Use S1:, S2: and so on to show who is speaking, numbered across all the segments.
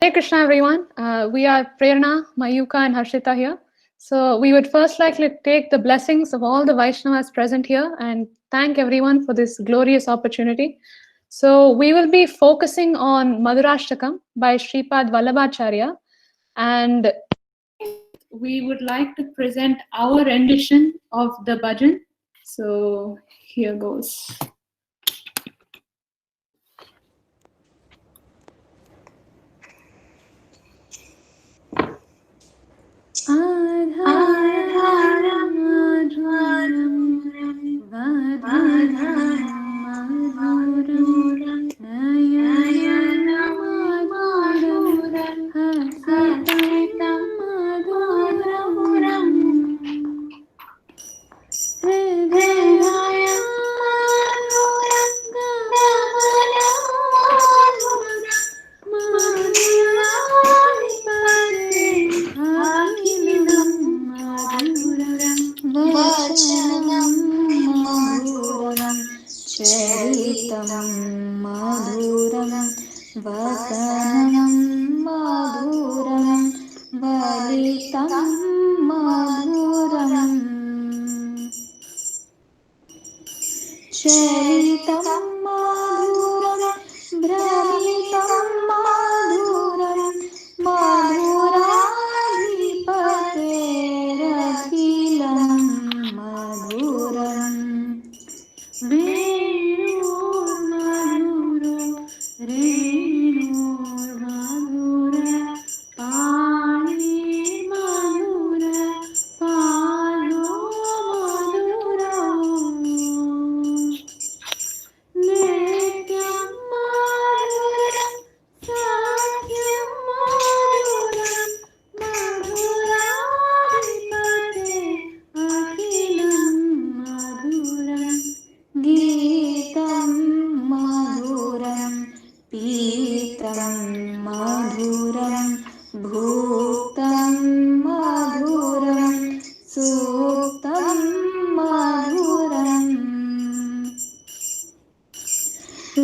S1: Hey Krishna, everyone. We are Prerna, Mayuka, and Harshita here. So we would first like to take the blessings of all the Vaishnavas present here and thank everyone for this glorious opportunity. So we will be focusing on Madhurashtakam by Sripad Vallabhacharya, and we would like to present our rendition of the bhajan. So here goes. Adharam madhuram vadhanam madhuram nayanam madhuram hasitam madhuram hridayam madhuram gamalam
S2: वचनं मधुरं चरितं मधुरं वदनं मधुरं वलितं मधुरम् चरितं मधुरं भ्रमितं मधुरं मधुराधिपतेरखिलं मधुरम्
S1: वेणुर्मधुरो रेणुर्मधुर पाणिर्मधुर पादो मधुरो नृत्यं मधुरं साख्यं मधुरं मधुराधिपते अखिलं मधुरम्
S2: गीतं मधुरं पीतं मधुरं भुक्तं मधुरं सूक्तं मधुरम्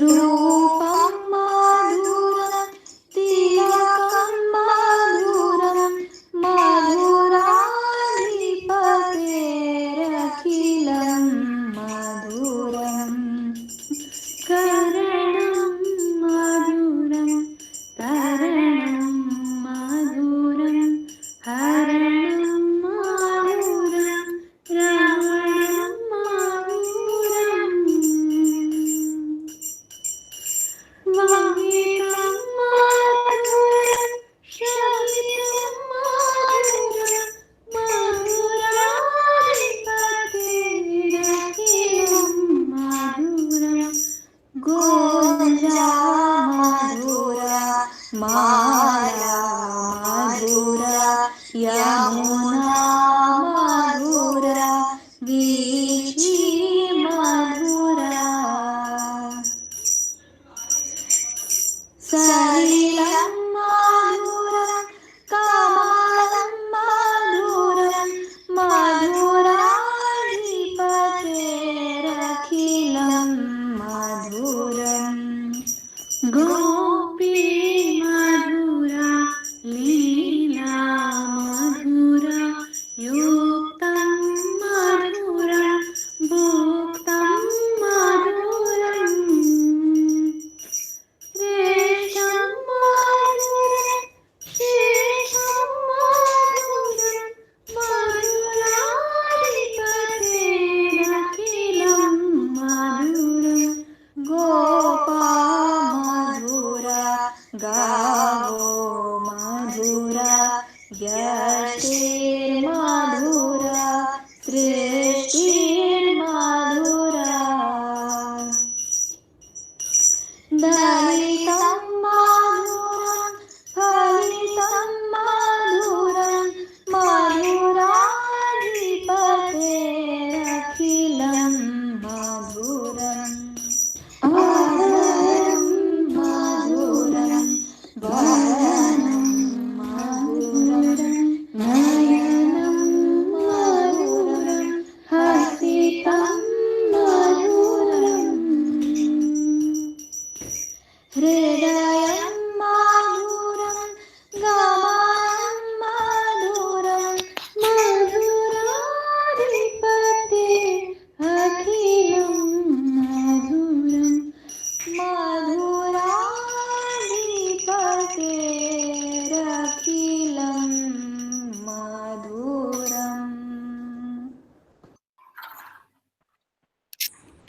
S2: रूपं मधुरं तिलकं मधुरं मधुराधिपतेरखिलं मधुरम्
S1: करणं मधुरं तरणं मधुरं हरणं मधुरं रमणं मधुरम् वहितं मधुरं शमितं मधुरं मधुराधिपतेरखिलं मधुरम्
S2: गुञ्जा मधुरा माला मधुरा यमुना मधुरा वीची मधुरा सलिलं मधुरं कमलं मधुरं मधुराधिपतेरखिलं मधुरम्
S1: गोपी मधुरा लीला मधुरा युक्तं मधुरा भुक्तं मधुरम् रेशं मधुरं शेषं मधुरं मधुराधिपतेरखिलं मधुरम्
S2: गोपा मधुरा गावो मधुरा यष्टिर्मधुरा सृष्टिर्मधुरा दलितं मधुरं फलितं मधुरं मधुराधिपतेरखिलं मधुरम् अधरं मधुरं वदनं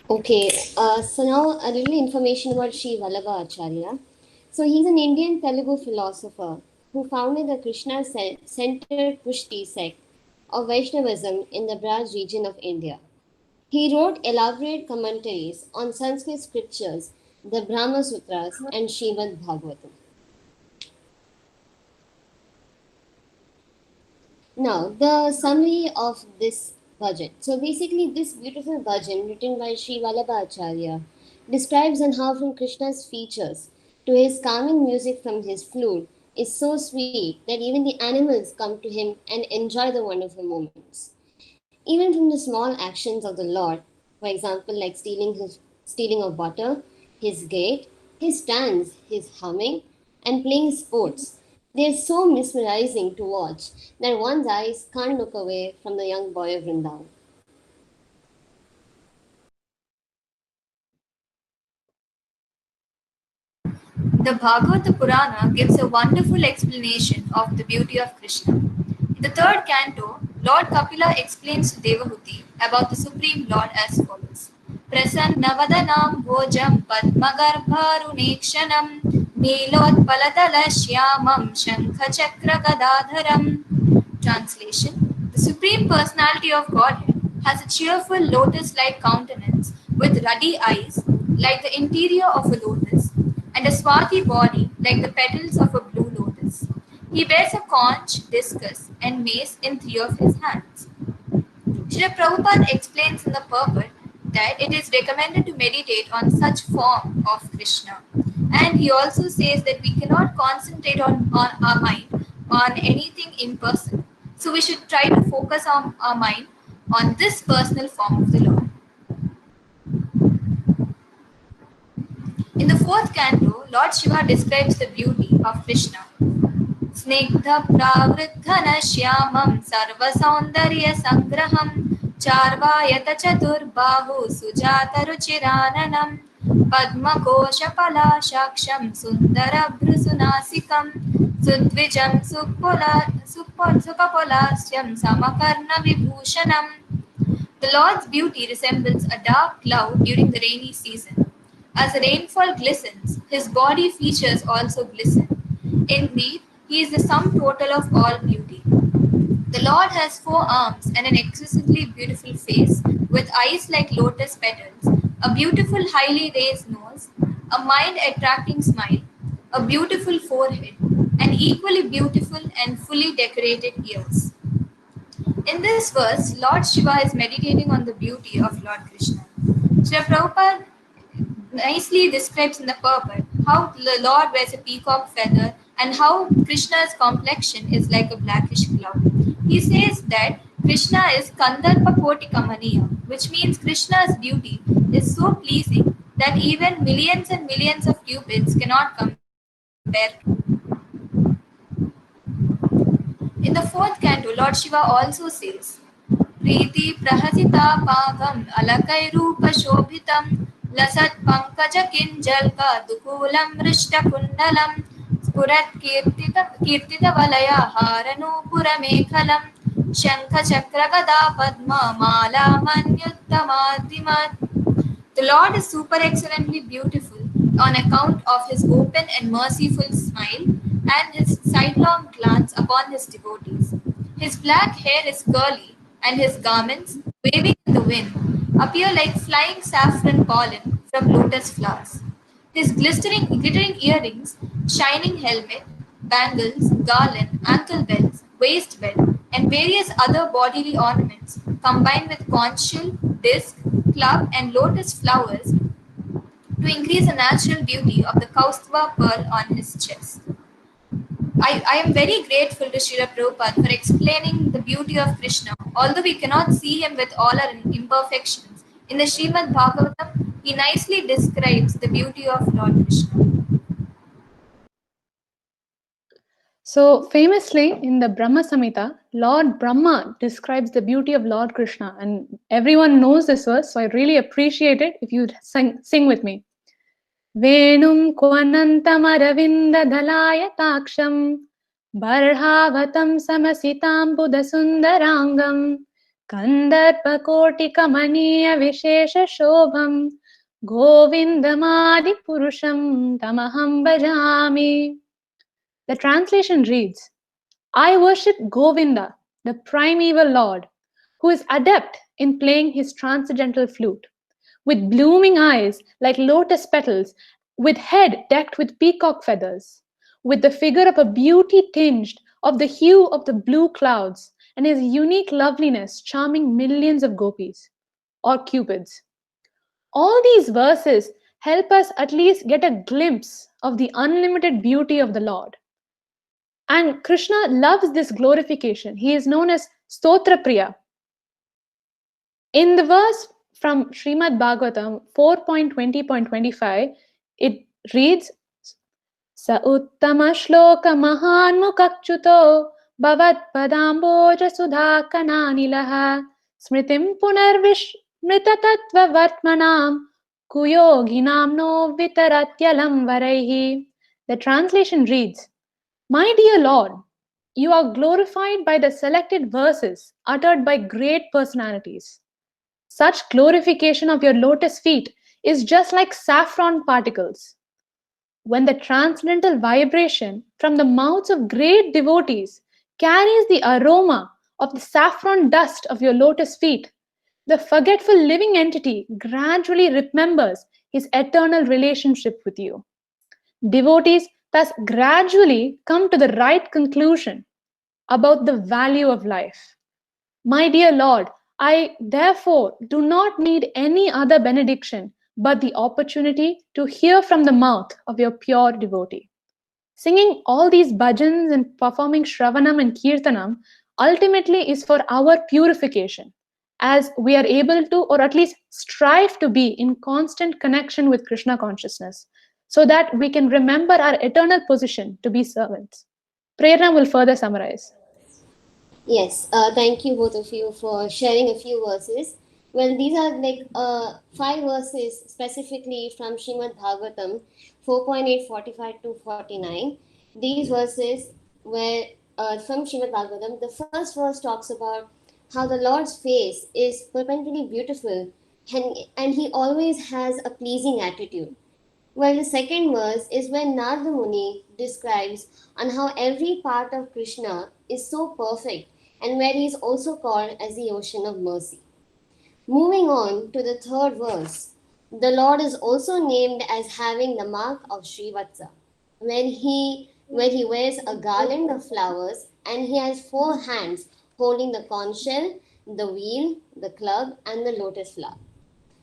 S3: Okay, so now a little information about Sri Vallabha Acharya. So he's an Indian Telugu philosopher who founded the Krishna centered Pushti sect of Vaishnavism in the Braj region of India. He wrote elaborate commentaries on Sanskrit scriptures, the Brahma Sutras, and Srimad Bhagavatam. Now, the summary of this bhajan. So, basically, this beautiful bhajan written by Sri Vallabha Acharya describes on how from Krishna's features to his calming music from his flute is so sweet that even the animals come to him and enjoy the wonderful moments. Even from the small actions of the Lord, for example, like stealing of butter, his gait, his stance, his humming, and playing sports, they are so mesmerizing to watch that one's eyes can't look away from the young boy of Vrindavan.
S2: The Bhagavata Purana gives a wonderful explanation of the beauty of Krishna. In the third canto, Lord Kapila explains to Devahuti about the Supreme Lord as follows. Prasannavadanam bhojam padmagarbharunekshanam Nilotpalatala-shyamam Shankha-chakra Gadadharam. Translation: the Supreme Personality of Godhead has a cheerful lotus-like countenance with ruddy eyes like the interior of a lotus and a swarthy body like the petals of a blue lotus. He bears a conch, discus, and mace in 3 of his hands. Srila Prabhupada explains in the purport that it is recommended to meditate on such form of Krishna. And he also says that we cannot concentrate on our mind on anything impersonal. So we should try to focus our mind on this personal form of the Lord. In the fourth canto, Lord Shiva describes the beauty of Krishna. स्निग्धप्रावृद्धनश्यामं सर्वसौन्दर्यसङ्ग्रहं चार्वायतचतुर्बाहु सुजातरुचिराननं पद्मकोशपलाशाक्षं सुन्दरभ्रुसुनासिकं सुद्विजं सुखपोलास्यं समकर्णविभूषणम्. The Lord's beauty resembles a dark cloud during the rainy season. As the rainfall glistens, his body features also glisten. Indeed, he is the sum total of all beauty. The Lord has 4 arms and an exquisitely beautiful face, with eyes like lotus petals, a beautiful highly raised nose, a mind-attracting smile, a beautiful forehead, and equally beautiful and fully decorated ears. In this verse, Lord Shiva is meditating on the beauty of Lord Krishna. Srila Prabhupada nicely describes in the purport how the Lord wears a peacock feather and how Krishna's complexion is like a blackish cloud. He says that Krishna is Kandarpa Koti Kamaniya, which means Krishna's beauty is so pleasing that even millions and millions of cupids cannot compare to it. In the fourth canto, Lord Shiva also says, Priti prahasita pagam alakairupa shobhitam lasat pankaja kinjalka dukulam rishta kundalam spurat kirtita valaya haranupura mekhalam shankha chakra gada padma mala manyuttamaadimat. The Lord is super excellently beautiful on account of his open and merciful smile and his sidelong glance upon his devotees. His black hair is curly, and his garments, waving in the wind, appear like flying saffron pollen from lotus flowers. His glittering earrings, shining helmet, bangles, garland, ankle belts, waist belt, and various other bodily ornaments, combined with conch shell, disc, club, and lotus flowers, to increase the natural beauty of the Kaustubha pearl on his chest. I am very grateful to Srila Prabhupada for explaining the beauty of Krishna. Although we cannot see him with all our imperfections, in the Srimad Bhagavatam, he nicely describes the beauty of Lord Krishna.
S1: So, famously in the Brahma Samhita, Lord Brahma describes the beauty of Lord Krishna, and everyone knows this verse, so I really appreciate it if you sing with me. Venum kvanantamaravindalayataaksham barhavatam samasitam buddhasundarangam Kandarpakotikamaniya Vishesha Shobham Govindamadi Purusham Tamaham Bhajami. The translation reads, I worship Govinda, the primeval Lord, who is adept in playing his transcendental flute, with blooming eyes like lotus petals, with head decked with peacock feathers, with the figure of a beauty tinged of the hue of the blue clouds, and his unique loveliness charming millions of gopis or cupids. All these verses help us at least get a glimpse of the unlimited beauty of the Lord. And Krishna loves this glorification. He is known as Stotra Priya. In the verse from Srimad Bhagavatam 4.20.25, it reads, Sa uttama shloka mahan mukakchuto bhavat padamboja sudha kananilaha smritim punarvish mritatattva vartmanam kuyoginam no vitaratyalam varaihi. The translation reads, My dear Lord, you are glorified by the selected verses uttered by great personalities. Such glorification of your lotus feet is just like saffron particles. When the transcendental vibration from the mouths of great devotees carries the aroma of the saffron dust of your lotus feet, the forgetful living entity gradually remembers his eternal relationship with you. Devotees thus gradually come to the right conclusion about the value of life. My dear Lord, I therefore do not need any other benediction but the opportunity to hear from the mouth of your pure devotee. Singing all these bhajans and performing Shravanam and Kirtanam ultimately is for our purification, as we are able to, or at least strive to be, in constant connection with Krishna consciousness, so that we can remember our eternal position to be servants. Prerna will further summarize.
S3: Yes, thank you both of you for sharing a few verses. Well, these are like 5 verses specifically from Srimad Bhagavatam 4.845 to 49. These verses were from Srimad Bhagavatam. The first verse talks about how the Lord's face is perpetually beautiful, and he always has a pleasing attitude. Well, the second verse is when Narada Muni describes on how every part of Krishna is so perfect and where he is also called as the ocean of mercy. Moving on to the third verse, the Lord is also named as having the mark of Srivatsa, where he wears a garland of flowers and he has 4 hands holding the conch shell, the wheel, the club, and the lotus flower.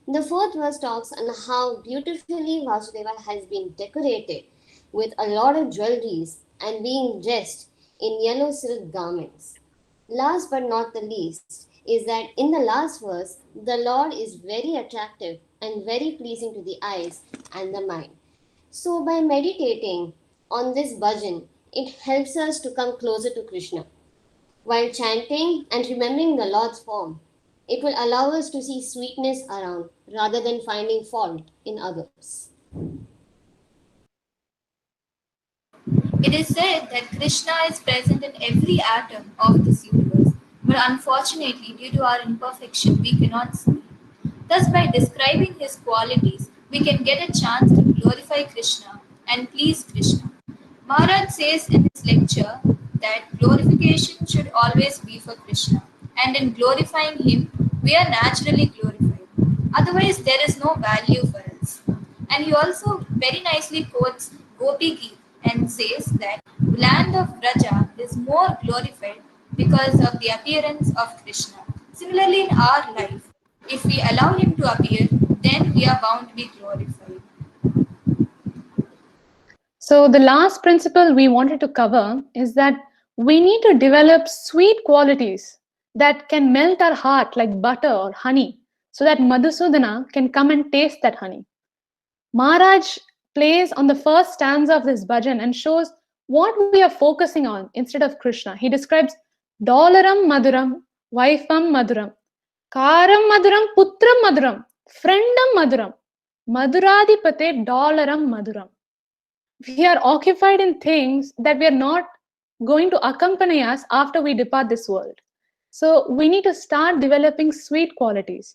S3: The fourth verse talks on how beautifully Vasudeva has been decorated with a lot of jewelries and being dressed in yellow silk garments. Last but not the least is that in the last verse, the Lord is very attractive and very pleasing to the eyes and the mind. So, by meditating on this bhajan, it helps us to come closer to Krishna. While chanting and remembering the Lord's form, it will allow us to see sweetness around rather than finding fault in others.
S2: It is said that Krishna is present in every atom of this universe, but unfortunately, due to our imperfection, we cannot see. Thus, by describing his qualities, we can get a chance to glorify Krishna and please Krishna. Maharaj says in his lecture that glorification should always be for Krishna, and in glorifying him, we are naturally glorified. Otherwise, there is no value for us. And he also very nicely quotes Gopi Geet and says that the land of Vraja is more glorified because of the appearance of Krishna. Similarly, in our life, if we allow him to appear, then we are bound to be glorified.
S1: So, the last principle we wanted to cover is that we need to develop sweet qualities that can melt our heart like butter or honey, so that Madhusudana can come and taste that honey. Maharaj plays on the first stanza of this bhajan and shows what we are focusing on instead of Krishna. He describes Dolaram Maduram, Vaifam Maduram, Karam Maduram, Putram Maduram, Friendam Maduram, Maduradipate Dolaram Maduram. We are occupied in things that we are not going to accompany us after we depart this world. So we need to start developing sweet qualities.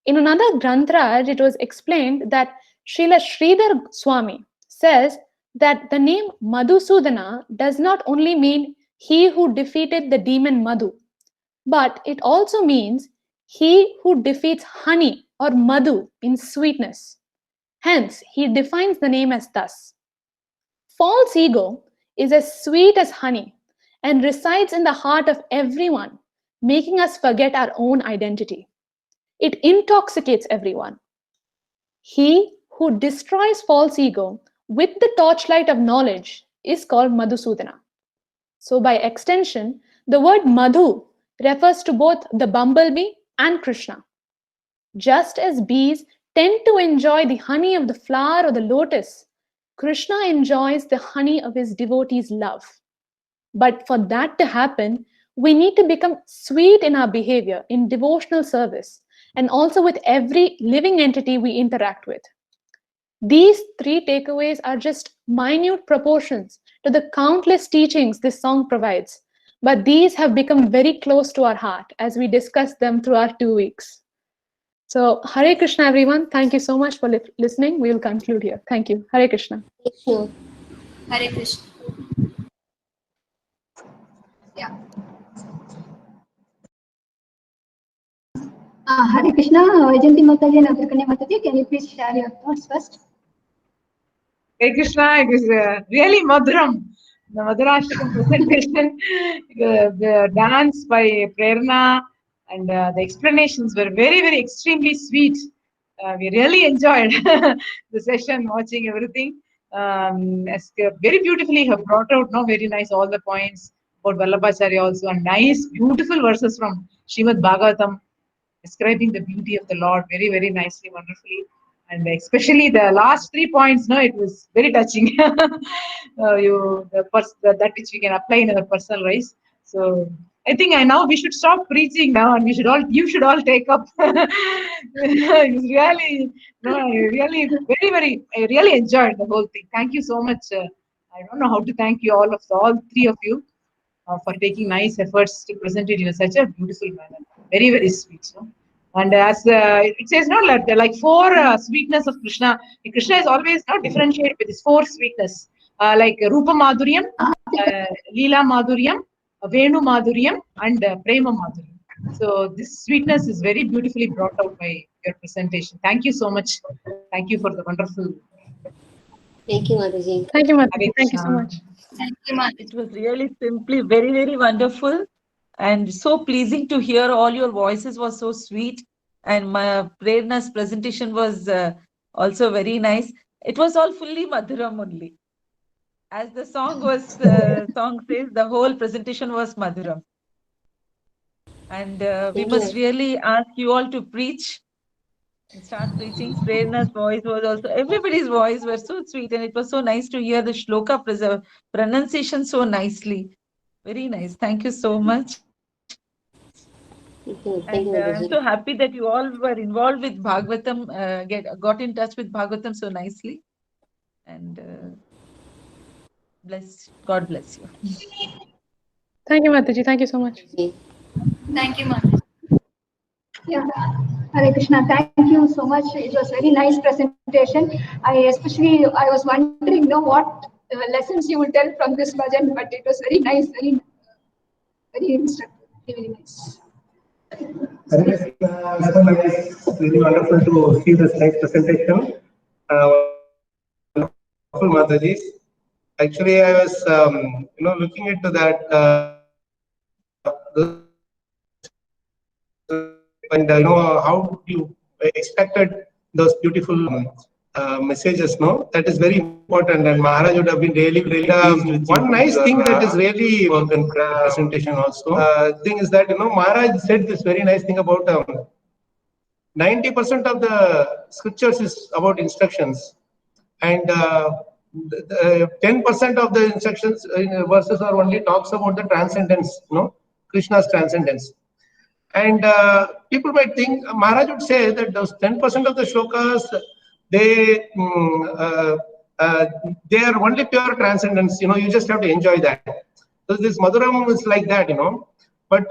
S1: In another Grantraj, it was explained that Srila Sridhar Swami says that the name Madhusudana does not only mean he who defeated the demon Madhu, but it also means he who defeats honey or Madhu in sweetness. Hence, he defines the name as thus. False ego is as sweet as honey and resides in the heart of everyone, making us forget our own identity. It intoxicates everyone. He who destroys false ego with the torchlight of knowledge is called Madhusudana. So, by extension, the word Madhu refers to both the bumblebee and Krishna. Just as bees tend to enjoy the honey of the flower or the lotus, Krishna enjoys the honey of his devotees' love. But for that to happen, we need to become sweet in our behavior, in devotional service, and also with every living entity we interact with. These three takeaways are just minute proportions to the countless teachings this song provides, but these have become very close to our heart as we discuss them through our 2 weeks. So, Hare Krishna, everyone. Thank you so much for listening. We will conclude here. Thank you. Hare Krishna.
S3: Krishna.
S2: Hare Krishna. Yeah.
S4: Hare Krishna, Vajanti Mataji and Abdulkanya Mataji, can you please share your thoughts first?
S5: Hare Krishna, it was really Madhuram. The Madhurashtakam presentation, the dance by Prerna, and the explanations were very, very extremely sweet. We really enjoyed the session, watching everything. Very beautifully have brought out, very nice, all the points about Vallabhacharya also, and nice, beautiful verses from Srimad Bhagavatam, describing the beauty of the Lord very, very nicely, wonderfully. And especially the last 3 points, it was very touching. That which we can apply in our personal lives. So I think now we should stop preaching now, and you should all take up. It's really, I really enjoyed the whole thing. Thank you so much. I don't know how to thank you all three of you for taking nice efforts to present it in such a beautiful manner. Very, very sweet. And as it says, like 4 sweetness of Krishna. Krishna is always not differentiated with his 4 sweetness, like Rupa Madhuryam, Leela Madhuryam, Venu Madhuryam, and Prema Madhuryam. So this sweetness is very beautifully brought out by your presentation. Thank you so much. Thank you for the wonderful.
S3: Thank you, Mataji.
S1: Thank you, Mataji. Thank you so much.
S2: Thank you, Mataji.
S6: It was really simply very, very wonderful and so pleasing to hear. All your voices was so sweet, and my Prerna's presentation was also very nice. It was all fully Madhuram only. As the song song says, the whole presentation was Madhuram. And we must really ask you all to preach and start preaching. Prerna's voice was also, everybody's voice were so sweet, and it was so nice to hear the shloka pronunciation so nicely. Very nice. Thank you so much.
S3: Thank you,
S6: I'm so happy that you all were involved with Bhagavatam, got in touch with Bhagavatam so nicely. And God bless you.
S1: Thank you, Mataji. Thank you so much.
S2: Thank you, Mataji.
S4: Yeah, Hare Krishna, thank you so much. It was very nice presentation. I was wondering, what lessons you will tell from this bhajan, but it was very nice, very, very instructive, very nice.
S7: Very wonderful to see this nice presentation. Wonderful Mataji. Actually, I was, looking into that, and how you expected those beautiful messages. That is very important, and Maharaj would have been really, really one nice thing that is really worked in presentation also. Thing is that Maharaj said this very nice thing about 90% of the scriptures is about instructions, and 10% of the instructions verses are only talks about the transcendence, Krishna's transcendence. And people might think Maharaj would say that those 10% of the shlokas, they are only pure transcendence. You just have to enjoy that. So this Madhuram is like that, But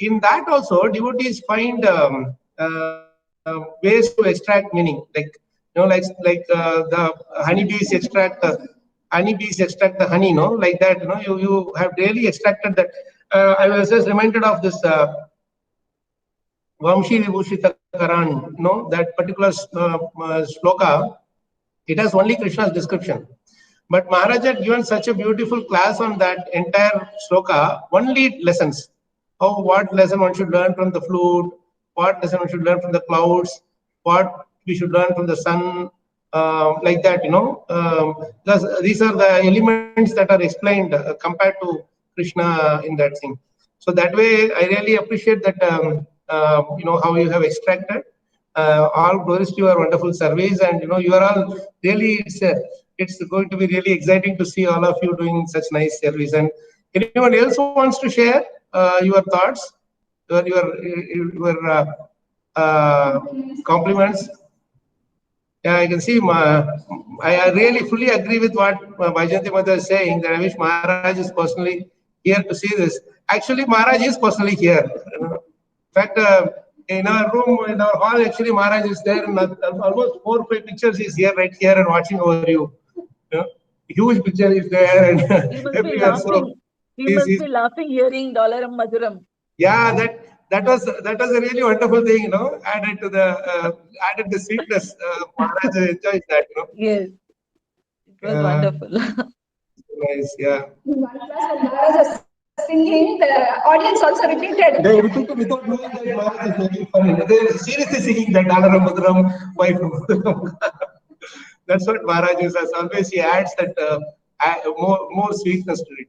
S7: in that also devotees find ways to extract meaning, like the honeybees extract the honey, like that. You have really extracted that. I was just reminded of this Vamshi Vibhushita Karan, that particular sloka. It has only Krishna's description. But Maharaj had given such a beautiful class on that entire sloka, only lessons. What lesson one should learn from the flute, what lesson one should learn from the clouds, what we should learn from the sun, like that, these are the elements that are explained compared to Krishna in that thing. So that way, I really appreciate that, how you have extracted. All glories to your wonderful service, and you are all really, it's going to be really exciting to see all of you doing such nice service. And anyone else who wants to share your thoughts, your compliments? Yeah, I can see. I really fully agree with what Vaijayanti Mother is saying, that I wish Maharaj is personally here to see this. Actually, Maharaj is personally here. In fact, in our room, in our hall, actually, Maharaj is there. And almost 4 or 5 pictures is here, right here, and watching over you. Huge picture is there, and
S6: You must be
S7: everywhere.
S6: laughing. You must be laughing hearing Dolaram Maduram.
S7: Yeah, that was a really wonderful thing, added to the sweetness. Maharaj enjoys that,
S6: Yes, it was wonderful.
S7: Nice, yeah.
S4: In one class, when Maharaj was singing, the audience also repeated.
S7: They repeated without knowing that Maharaj is making fun. They were seriously singing that Dalaram Maduram, wife Maduram. That's what Maharaj is. As always, he adds that more sweetness to it.